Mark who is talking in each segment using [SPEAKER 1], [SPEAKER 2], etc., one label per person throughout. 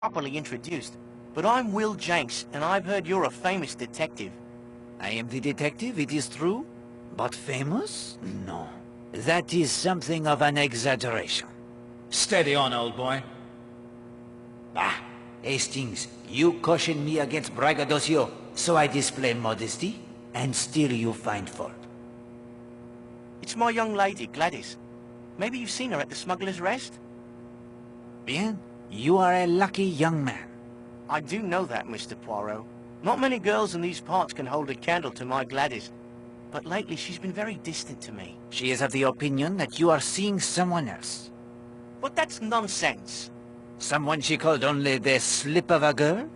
[SPEAKER 1] properly introduced, but I'm Will Jenks, and I've heard you're a famous detective.
[SPEAKER 2] I am the detective, it is true. But famous? No. That is something of an exaggeration.
[SPEAKER 3] Steady on, old boy.
[SPEAKER 2] Ah, Hastings, you caution me against braggadocio, so I display modesty, and still you find fault.
[SPEAKER 1] It's my young lady, Gladys. Maybe you've seen her at the Smuggler's Rest?
[SPEAKER 2] Bien, you are a lucky young man.
[SPEAKER 1] I do know that, Mr. Poirot. Not many girls in these parts can hold a candle to my Gladys. But lately she's been very distant to me.
[SPEAKER 2] She is of the opinion that you are seeing someone else.
[SPEAKER 1] But that's nonsense.
[SPEAKER 2] Someone she called only the slip of a girl?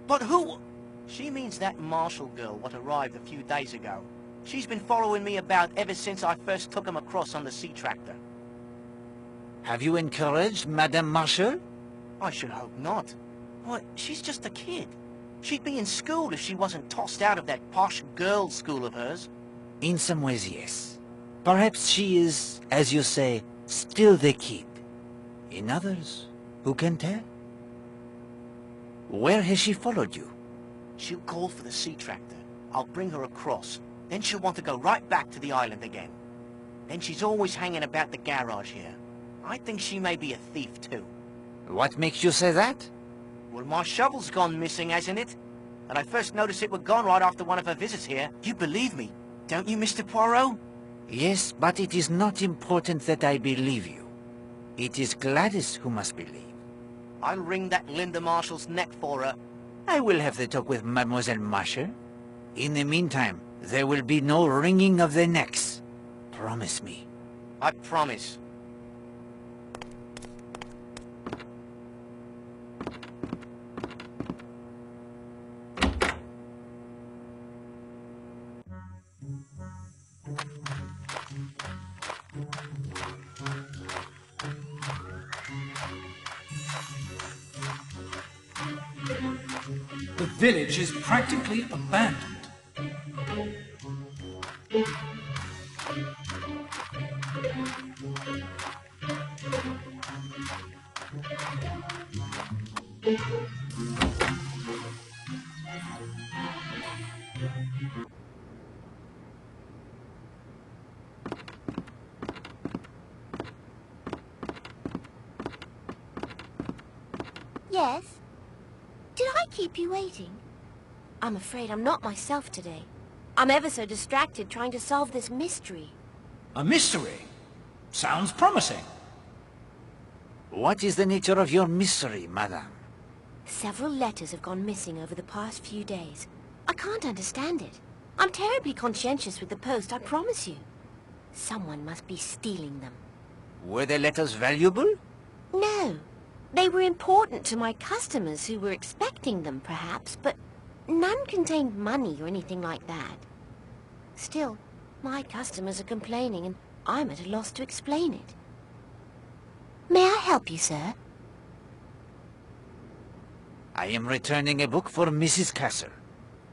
[SPEAKER 1] But who? She means that Marshall girl what arrived a few days ago. She's been following me about ever since I first took him across on the sea tractor.
[SPEAKER 2] Have you encouraged Madame Marshall?
[SPEAKER 1] I should hope not. Why, she's just a kid. She'd be in school if she wasn't tossed out of that posh girls' school of hers.
[SPEAKER 2] In some ways, yes. Perhaps she is, as you say, still the kid. In others, who can tell? Where has she followed you?
[SPEAKER 1] She'll call for the sea tractor. I'll bring her across. Then she'll want to go right back to the island again. Then she's always hanging about the garage here. I think she may be a thief too.
[SPEAKER 2] What makes you say that?
[SPEAKER 1] Well, my shovel's gone missing, hasn't it? And I first noticed it was gone right after one of her visits here. You believe me, don't you, Mr. Poirot?
[SPEAKER 2] Yes, but it is not important that I believe you. It is Gladys who must believe.
[SPEAKER 1] I'll wring that Linda Marshall's neck for her.
[SPEAKER 2] I will have the talk with Mademoiselle Marshall. In the meantime, there will be no wringing of the necks. Promise me.
[SPEAKER 1] I promise.
[SPEAKER 3] The village is practically abandoned.
[SPEAKER 4] Yes? Did I keep you waiting? I'm afraid I'm not myself today. I'm ever so distracted trying to solve this mystery.
[SPEAKER 3] A mystery? Sounds promising.
[SPEAKER 2] What is the nature of your mystery, madame?
[SPEAKER 4] Several letters have gone missing over the past few days. I can't understand it. I'm terribly conscientious with the post, I promise you. Someone must be stealing them.
[SPEAKER 2] Were the letters valuable?
[SPEAKER 4] No. They were important to my customers who were expecting them, perhaps, but none contained money or anything like that. Still, my customers are complaining, and I'm at a loss to explain it. May I help you, sir?
[SPEAKER 2] I am returning a book for Mrs. Castle.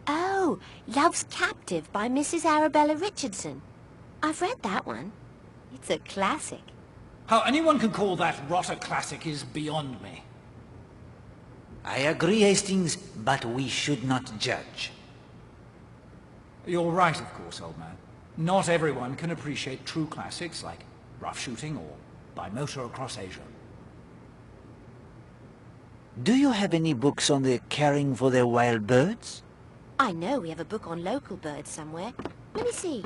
[SPEAKER 4] Oh, Love's Captive by Mrs. Arabella Richardson. I've read that one. It's a classic.
[SPEAKER 3] How anyone can call that rot a classic is beyond me.
[SPEAKER 2] I agree, Hastings, but we should not judge.
[SPEAKER 3] You're right, of course, old man. Not everyone can appreciate true classics like Rough Shooting or By Motor Across Asia.
[SPEAKER 2] Do you have any books on the caring for the wild birds?
[SPEAKER 4] I know we have a book on local birds somewhere. Let me see.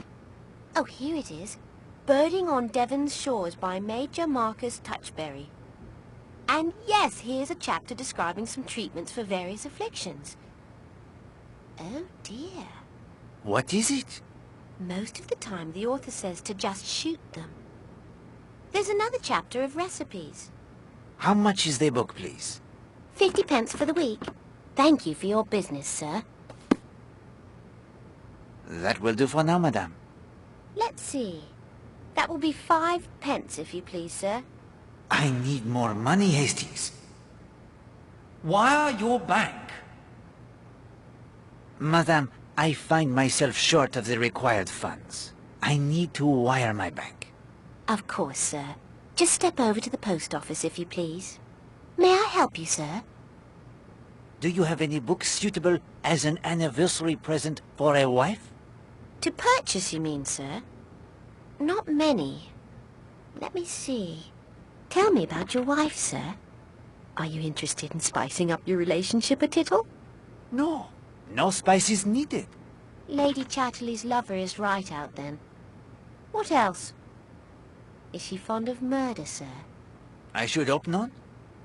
[SPEAKER 4] Oh, here it is. Birding on Devon's Shores by Major Marcus Touchberry. And yes, here's a chapter describing some treatments for various afflictions. Oh dear.
[SPEAKER 2] What is it?
[SPEAKER 4] Most of the time the author says to just shoot them. There's another chapter of recipes.
[SPEAKER 2] How much is the book, please?
[SPEAKER 4] 50 pence for the week. Thank you for your business, sir.
[SPEAKER 2] That will do for now, madame.
[SPEAKER 4] Let's see. That will be 5 pence, if you please, sir.
[SPEAKER 2] I need more money, Hastings.
[SPEAKER 3] Wire your bank.
[SPEAKER 2] Madame, I find myself short of the required funds. I need to wire my bank.
[SPEAKER 4] Of course, sir. Just step over to the post office, if you please. May I help you, sir?
[SPEAKER 2] Do you have any books suitable as an anniversary present for a wife?
[SPEAKER 4] To purchase, you mean, sir? Not many. Let me see. Tell me about your wife, sir. Are you interested in spicing up your relationship a tittle?
[SPEAKER 2] No. No spice is needed.
[SPEAKER 4] Lady Chatterley's lover is right out, then. What else? Is she fond of murder, sir?
[SPEAKER 2] I should hope not.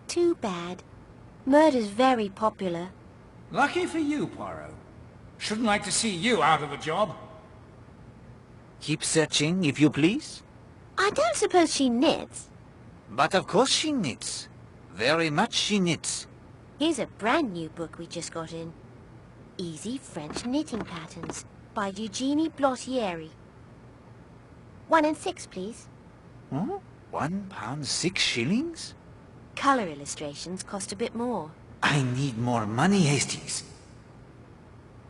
[SPEAKER 4] Too bad. Murder's very popular.
[SPEAKER 3] Lucky for you, Poirot. Shouldn't like to see you out of a job.
[SPEAKER 2] Keep searching, if you please.
[SPEAKER 4] I don't suppose she knits.
[SPEAKER 2] But of course she knits. Very much she knits.
[SPEAKER 4] Here's a brand new book we just got in. Easy French Knitting Patterns by Eugenie Blossieri. 1 and 6, please.
[SPEAKER 2] Huh? £1.06?
[SPEAKER 4] Colour illustrations cost a bit more.
[SPEAKER 2] I need more money, Hastings.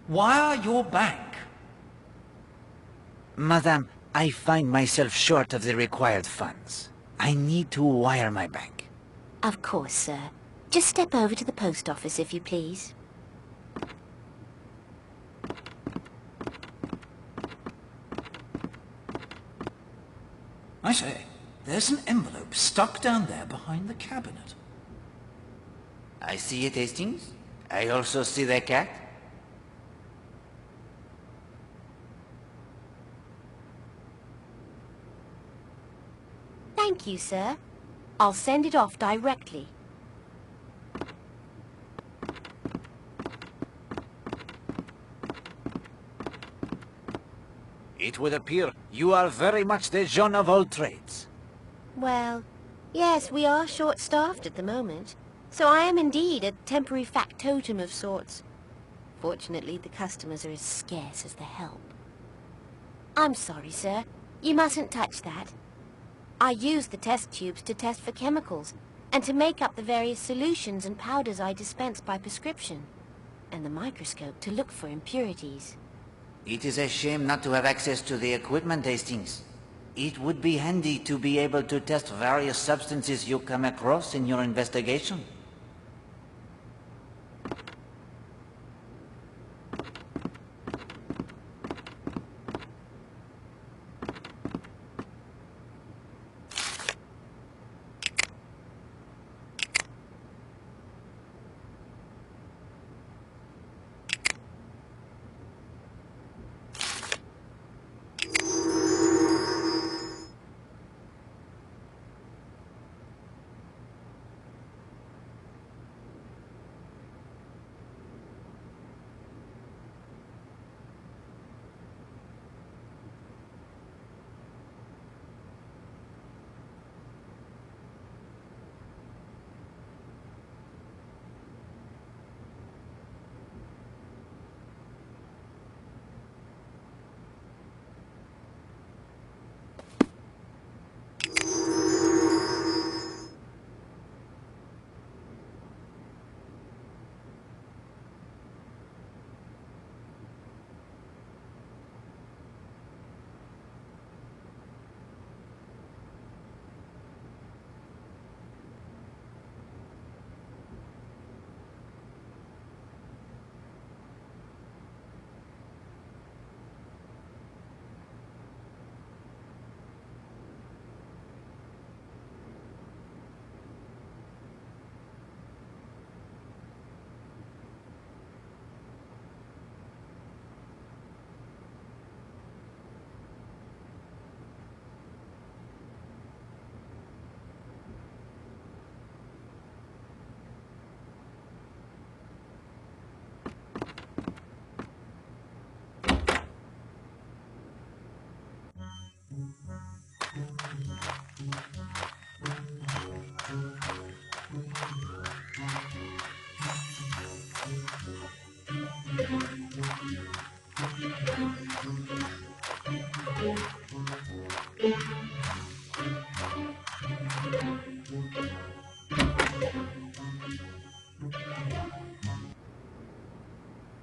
[SPEAKER 3] Wire your bank.
[SPEAKER 2] Madame, I find myself short of the required funds. I need to wire my bank.
[SPEAKER 4] Of course, sir. Just step over to the post office, if you please.
[SPEAKER 3] I say, there's an envelope stuck down there behind the cabinet.
[SPEAKER 2] I see it, Hastings. I also see the cat.
[SPEAKER 4] Thank you, sir. I'll send it off directly.
[SPEAKER 2] It would appear you are very much the John of all trades.
[SPEAKER 4] Well, yes, we are short-staffed at the moment. So I am indeed a temporary factotum of sorts. Fortunately, the customers are as scarce as the help. I'm sorry, sir. You mustn't touch that. I use the test tubes to test for chemicals, and to make up the various solutions and powders I dispense by prescription, and the microscope to look for impurities.
[SPEAKER 2] It is a shame not to have access to the equipment, Hastings. It would be handy to be able to test various substances you come across in your investigation.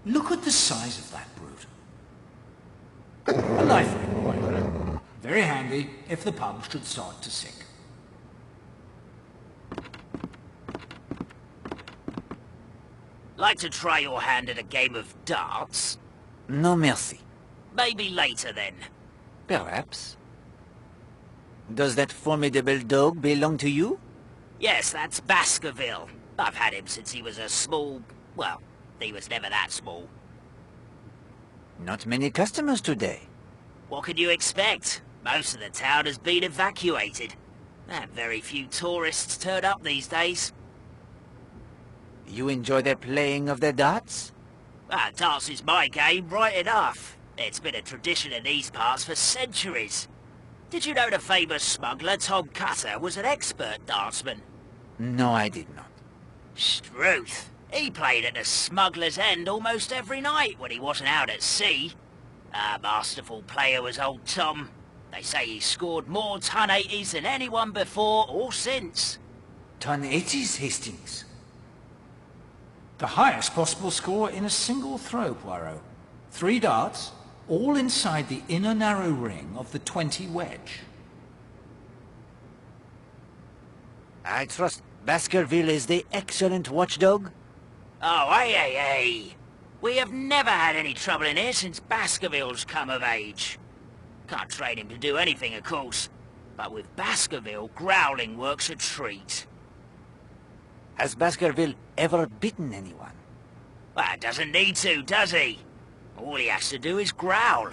[SPEAKER 3] Look at the size of that brute. A knife ring, boy. Very handy if the pub should start to sink.
[SPEAKER 5] Like to try your hand at a game of darts?
[SPEAKER 2] No merci.
[SPEAKER 5] Maybe later then.
[SPEAKER 2] Perhaps. Does that formidable dog belong to you?
[SPEAKER 5] Yes, that's Baskerville. I've had him since he was a small... well, he was never that small.
[SPEAKER 2] Not many customers today.
[SPEAKER 5] What could you expect? Most of the town has been evacuated. And very few tourists turn up these days.
[SPEAKER 2] You enjoy the playing of the darts?
[SPEAKER 5] Darts is my game, right enough. It's been a tradition in these parts for centuries. Did you know the famous smuggler Tom Cutter was an expert dartsman?
[SPEAKER 2] No, I did not.
[SPEAKER 5] Struth. He played at the Smuggler's End almost every night when he wasn't out at sea. A masterful player was old Tom. They say he scored more ton 80s than anyone before or since.
[SPEAKER 2] Ton 80s, Hastings.
[SPEAKER 3] The highest possible score in a single throw, Poirot. 3 darts, all inside the inner narrow ring of the 20 wedge.
[SPEAKER 2] I trust Baskerville is the excellent watchdog?
[SPEAKER 5] Oh, hey. We have never had any trouble in here since Baskerville's come of age. Can't train him to do anything, of course. But with Baskerville, growling works a treat.
[SPEAKER 2] Has Baskerville ever bitten anyone?
[SPEAKER 5] Well, doesn't need to, does he? All he has to do is growl.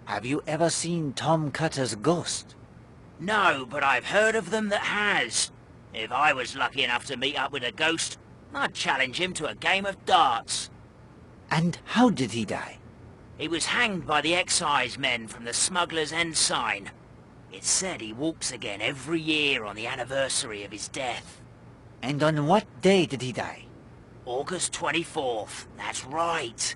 [SPEAKER 2] Have you ever seen Tom Cutter's ghost?
[SPEAKER 5] No, but I've heard of them that has. If I was lucky enough to meet up with a ghost, I'd challenge him to a game of darts.
[SPEAKER 2] And how did he die?
[SPEAKER 5] He was hanged by the excise men from the Smuggler's End sign. It's said he walks again every year on the anniversary of his death.
[SPEAKER 2] And on what day did he die?
[SPEAKER 5] August 24th, that's right.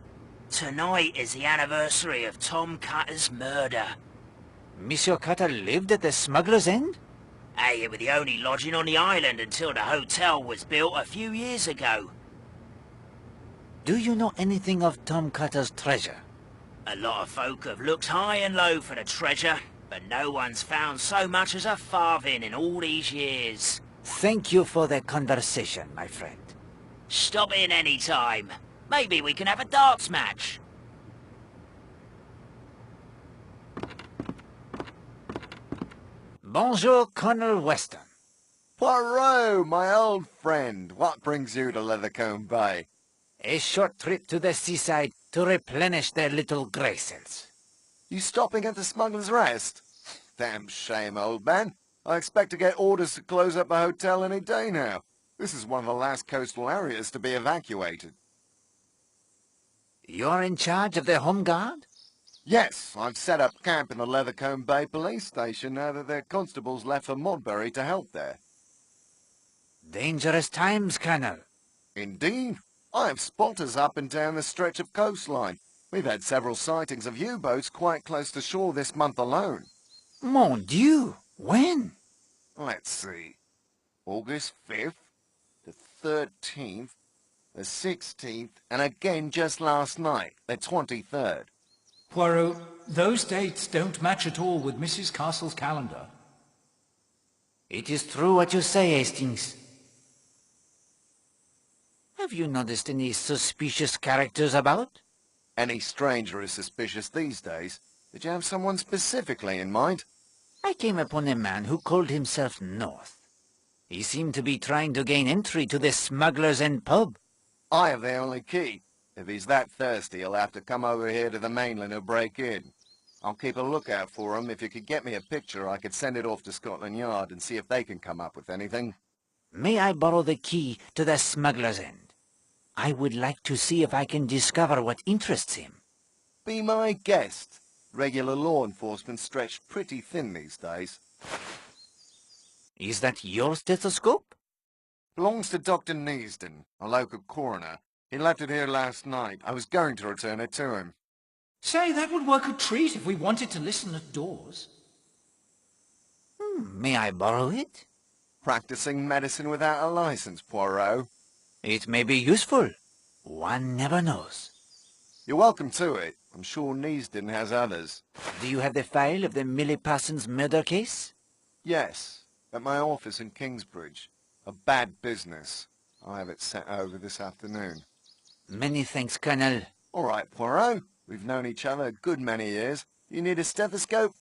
[SPEAKER 5] Tonight is the anniversary of Tom Cutter's murder.
[SPEAKER 2] Monsieur Cutter lived at the Smuggler's End?
[SPEAKER 5] Hey, it was the only lodging on the island until the hotel was built a few years ago.
[SPEAKER 2] Do you know anything of Tom Cutter's treasure?
[SPEAKER 5] A lot of folk have looked high and low for the treasure, but no one's found so much as a farthing in all these years.
[SPEAKER 2] Thank you for the conversation, my friend.
[SPEAKER 5] Stop in any time. Maybe we can have a darts match.
[SPEAKER 2] Bonjour, Colonel Weston.
[SPEAKER 6] Poirot, my old friend, what brings you to Leathercombe Bay?
[SPEAKER 2] A short trip to the seaside to replenish their little graces.
[SPEAKER 6] You stopping at the Smuggler's Rest? Damn shame, old man. I expect to get orders to close up the hotel any day now. This is one of the last coastal areas to be evacuated.
[SPEAKER 2] You're in charge of the Home Guard?
[SPEAKER 6] Yes, I've set up camp in the Leathercombe Bay police station now that their constables left for Modbury to help there.
[SPEAKER 2] Dangerous times, Colonel.
[SPEAKER 6] Indeed. I have spotters up and down the stretch of coastline. We've had several sightings of U-boats quite close to shore this month alone.
[SPEAKER 2] Mon Dieu! When?
[SPEAKER 6] Let's see. August 5th, the 13th, the 16th, and again just last night, the 23rd.
[SPEAKER 3] Poirot, those dates don't match at all with Mrs. Castle's calendar.
[SPEAKER 2] It is true what you say, Hastings. Have you noticed any suspicious characters about?
[SPEAKER 6] Any stranger is suspicious these days. Did you have someone specifically in mind?
[SPEAKER 2] I came upon a man who called himself North. He seemed to be trying to gain entry to the Smuggler's End pub.
[SPEAKER 6] I have the only key. If he's that thirsty, he'll have to come over here to the mainland and break in. I'll keep a lookout for him. If you could get me a picture, I could send it off to Scotland Yard and see if they can come up with anything.
[SPEAKER 2] May I borrow the key to the Smuggler's End? I would like to see if I can discover what interests him.
[SPEAKER 6] Be my guest. Regular law enforcement stretched pretty thin these days.
[SPEAKER 2] Is that your stethoscope?
[SPEAKER 6] Belongs to Dr. Neasden, a local coroner. He left it here last night. I was going to return it to him.
[SPEAKER 3] Say, that would work a treat if we wanted to listen at doors.
[SPEAKER 2] May I borrow it?
[SPEAKER 6] Practicing medicine without a license, Poirot.
[SPEAKER 2] It may be useful. One never knows.
[SPEAKER 6] You're welcome to it. I'm sure Neasden has others.
[SPEAKER 2] Do you have the file of the Millie Parsons murder case?
[SPEAKER 6] Yes, at my office in Kingsbridge. A bad business. I'll have it sent over this afternoon.
[SPEAKER 2] Many thanks, Colonel.
[SPEAKER 6] All right, Poirot. We've known each other a good many years. You need a stethoscope?